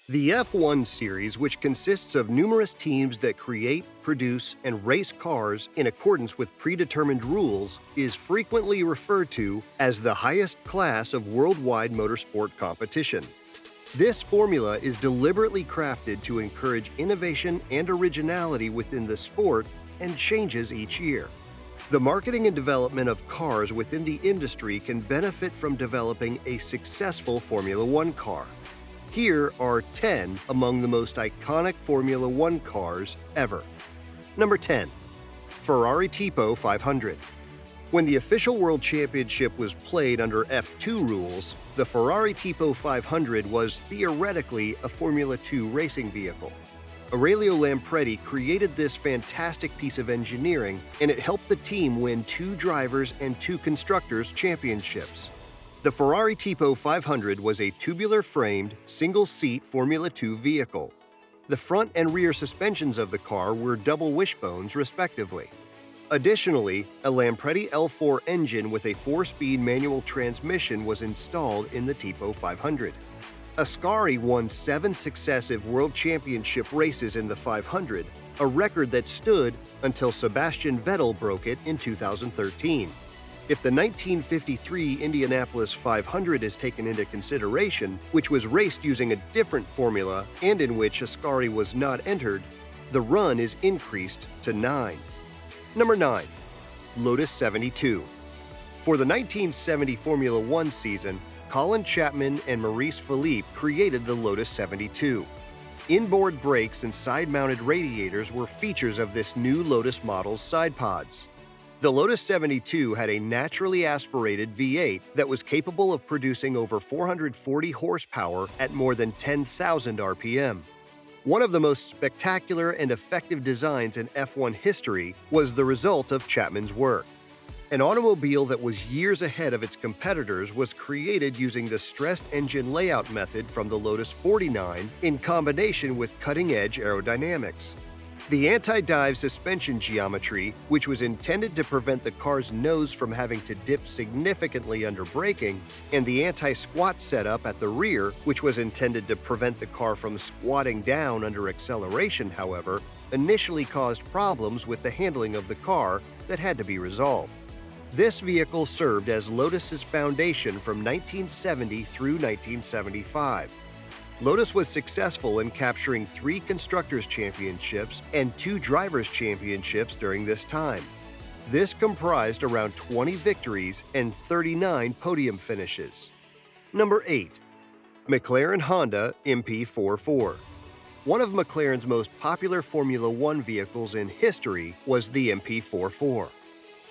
The F1 series, which consists of numerous teams that create, produce, and race cars in accordance with predetermined rules, is frequently referred to as the highest class of worldwide motorsport competition. This formula is deliberately crafted to encourage innovation and originality within the sport and changes each year. The marketing and development of cars within the industry can benefit from developing a successful Formula One car. Here are 10 among the most iconic Formula One cars ever. Number 10. Ferrari Tipo 500. When the official World Championship was played under F2 rules, the Ferrari Tipo 500 was theoretically a Formula 2 racing vehicle. Aurelio Lampredi created this fantastic piece of engineering, and it helped the team win 2 drivers and 2 constructors' championships. The Ferrari Tipo 500 was a tubular-framed, single-seat Formula 2 vehicle. The front and rear suspensions of the car were double wishbones, respectively. Additionally, a Lampredi L4 engine with a 4-speed manual transmission was installed in the Tipo 500. Ascari won 7 successive World Championship races in the 500, a record that stood until Sebastian Vettel broke it in 2013. If the 1953 Indianapolis 500 is taken into consideration, which was raced using a different formula and in which Ascari was not entered, the run is increased to 9. Number 9. Lotus 72. For the 1970 Formula One season, Colin Chapman and Maurice Philippe created the Lotus 72. Inboard brakes and side-mounted radiators were features of this new Lotus model's side pods. The Lotus 72 had a naturally aspirated V8 that was capable of producing over 440 horsepower at more than 10,000 RPM. One of the most spectacular and effective designs in F1 history was the result of Chapman's work. An automobile that was years ahead of its competitors was created using the stressed engine layout method from the Lotus 49 in combination with cutting-edge aerodynamics. The anti-dive suspension geometry, which was intended to prevent the car's nose from having to dip significantly under braking, and the anti-squat setup at the rear, which was intended to prevent the car from squatting down under acceleration, however, initially caused problems with the handling of the car that had to be resolved. This vehicle served as Lotus's foundation from 1970 through 1975. Lotus was successful in capturing 3 Constructors' Championships and 2 Drivers' Championships during this time. This comprised around 20 victories and 39 podium finishes. Number 8. McLaren-Honda MP4. One of McLaren's most popular Formula One vehicles in history was the MP4.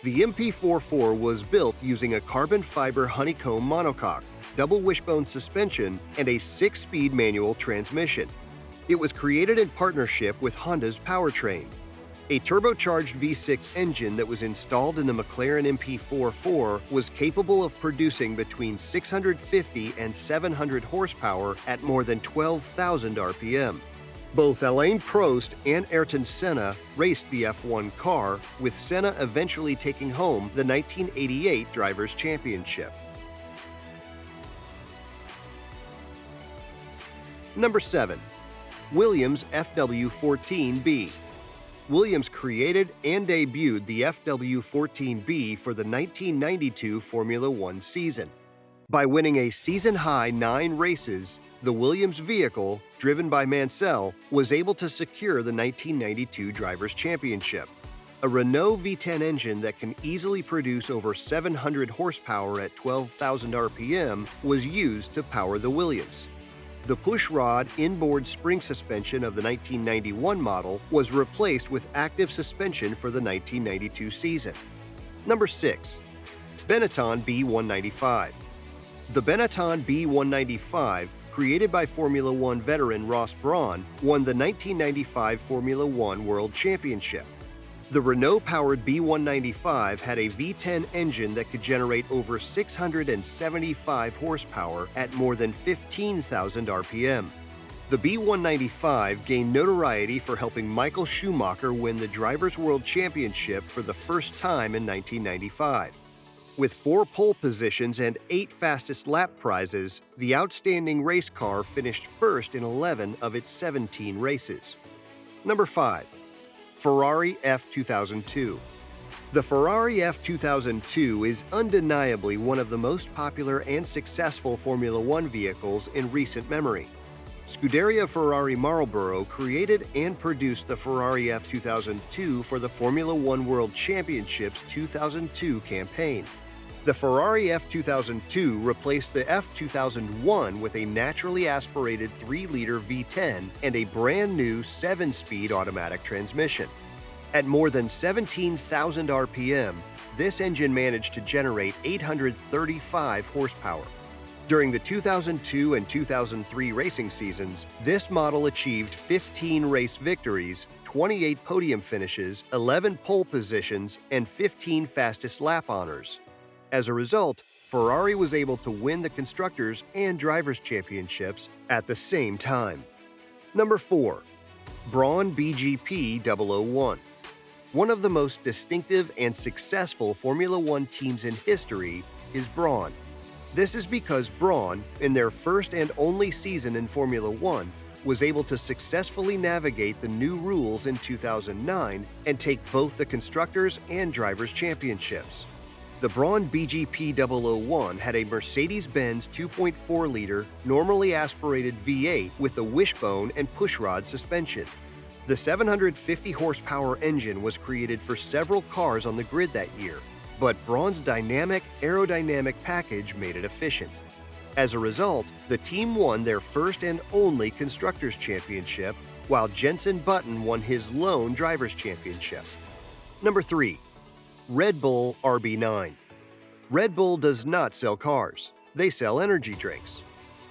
The MP4 was built using a carbon fiber honeycomb monocoque, double wishbone suspension, and a 6-speed manual transmission. It was created in partnership with Honda's powertrain. A turbocharged V6 engine that was installed in the McLaren MP4 was capable of producing between 650 and 700 horsepower at more than 12,000 RPM. Both Alain Prost and Ayrton Senna raced the F1 car, with Senna eventually taking home the 1988 Drivers' Championship. Number 7. Williams FW14B. Williams created and debuted the FW14B for the 1992 Formula One season. By winning a season-high 9 races, the Williams vehicle, driven by Mansell, was able to secure the 1992 Drivers' Championship. A Renault V10 engine that can easily produce over 700 horsepower at 12,000 RPM was used to power the Williams. The pushrod inboard spring suspension of the 1991 model was replaced with active suspension for the 1992 season. Number 6. Benetton B195. The Benetton B195, created by Formula One veteran Ross Brawn, won the 1995 Formula One World Championship. The Renault-powered B195 had a V10 engine that could generate over 675 horsepower at more than 15,000 RPM. The B195 gained notoriety for helping Michael Schumacher win the Drivers' World Championship for the first time in 1995. With 4 pole positions and 8 fastest lap prizes, the outstanding race car finished first in 11 of its 17 races. Number 5. Ferrari F2002. The Ferrari F2002 is undeniably one of the most popular and successful Formula One vehicles in recent memory. Scuderia Ferrari Marlboro created and produced the Ferrari F2002 for the Formula One World Championships 2002 campaign. The Ferrari F2002 replaced the F2001 with a naturally aspirated 3-liter V10 and a brand new 7-speed automatic transmission. At more than 17,000 RPM, this engine managed to generate 835 horsepower. During the 2002 and 2003 racing seasons, this model achieved 15 race victories, 28 podium finishes, 11 pole positions, and 15 fastest lap honors. As a result, Ferrari was able to win the Constructors' and Drivers' Championships at the same time. Number 4. Brawn BGP 001. One of the most distinctive and successful Formula One teams in history is Brawn. This is because Brawn, in their first and only season in Formula One, was able to successfully navigate the new rules in 2009 and take both the Constructors' and Drivers' Championships. The Brawn BGP 001 had a Mercedes-Benz 2.4-liter, normally aspirated V8 with a wishbone and pushrod suspension. The 750 horsepower engine was created for several cars on the grid that year, but Brawn's dynamic aerodynamic package made it efficient. As a result, the team won their first and only Constructors' Championship, while Jenson Button won his lone Drivers' Championship. Number 3. Red Bull RB9. Red Bull does not sell cars. They sell energy drinks.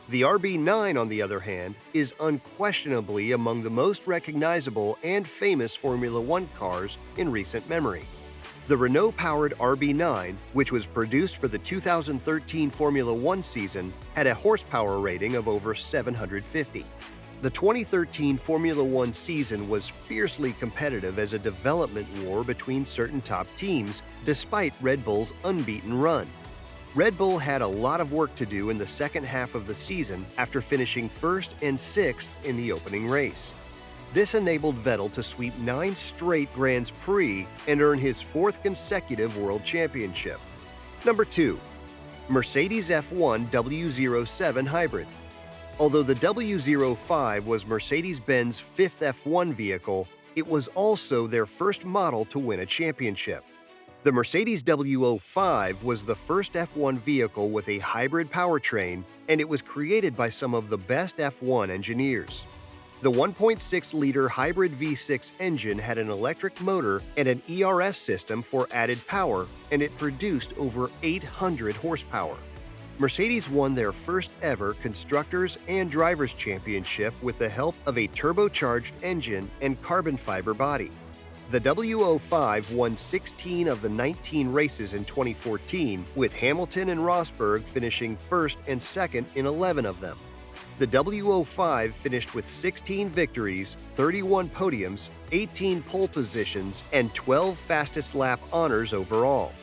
The RB9, on the other hand, is unquestionably among the most recognizable and famous Formula One cars in recent memory. The Renault-powered RB9, which was produced for the 2013 Formula One season, had a horsepower rating of over 750. The 2013 Formula One season was fiercely competitive as a development war between certain top teams, despite Red Bull's unbeaten run. Red Bull had a lot of work to do in the second half of the season after finishing first and 6th in the opening race. This enabled Vettel to sweep 9 straight Grands Prix and earn his 4th consecutive World Championship. Number 2. Mercedes F1 W07 Hybrid. Although the W05 was Mercedes-Benz 5th F1 vehicle, it was also their first model to win a championship. The Mercedes W05 was the first F1 vehicle with a hybrid powertrain, and it was created by some of the best F1 engineers. The 1.6-liter hybrid V6 engine had an electric motor and an ERS system for added power, and it produced over 800 horsepower. Mercedes won their first ever Constructors' and Drivers' Championship with the help of a turbocharged engine and carbon fiber body. The W05 won 16 of the 19 races in 2014, with Hamilton and Rosberg finishing first and second in 11 of them. The W05 finished with 16 victories, 31 podiums, 18 pole positions, and 12 fastest lap honors overall.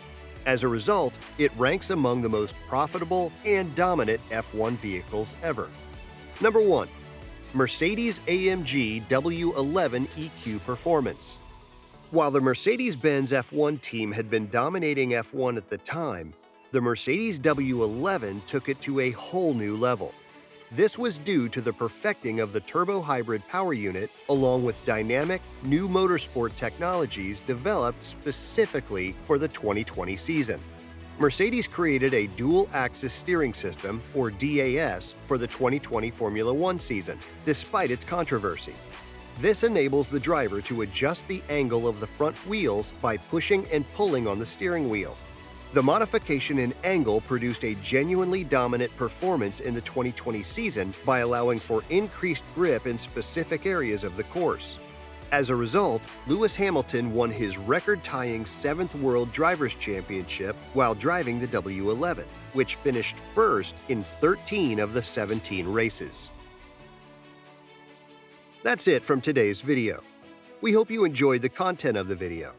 As a result, it ranks among the most profitable and dominant F1 vehicles ever. Number 1. Mercedes-AMG W11 EQ Performance. While the Mercedes-Benz F1 team had been dominating F1 at the time, the Mercedes W11 took it to a whole new level. This was due to the perfecting of the turbo-hybrid power unit along with dynamic, new motorsport technologies developed specifically for the 2020 season. Mercedes created a dual-axis steering system, or DAS, for the 2020 Formula One season, despite its controversy. This enables the driver to adjust the angle of the front wheels by pushing and pulling on the steering wheel. The modification in angle produced a genuinely dominant performance in the 2020 season by allowing for increased grip in specific areas of the course. As a result, Lewis Hamilton won his record-tying 7th World Drivers' Championship while driving the W11, which finished first in 13 of the 17 races. That's it from today's video. We hope you enjoyed the content of the video.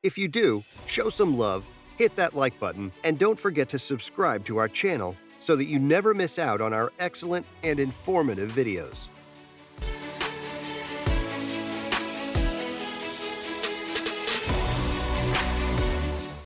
If you do, show some love Hit that like button and don't forget to subscribe to our channel so that you never miss out on our excellent and informative videos.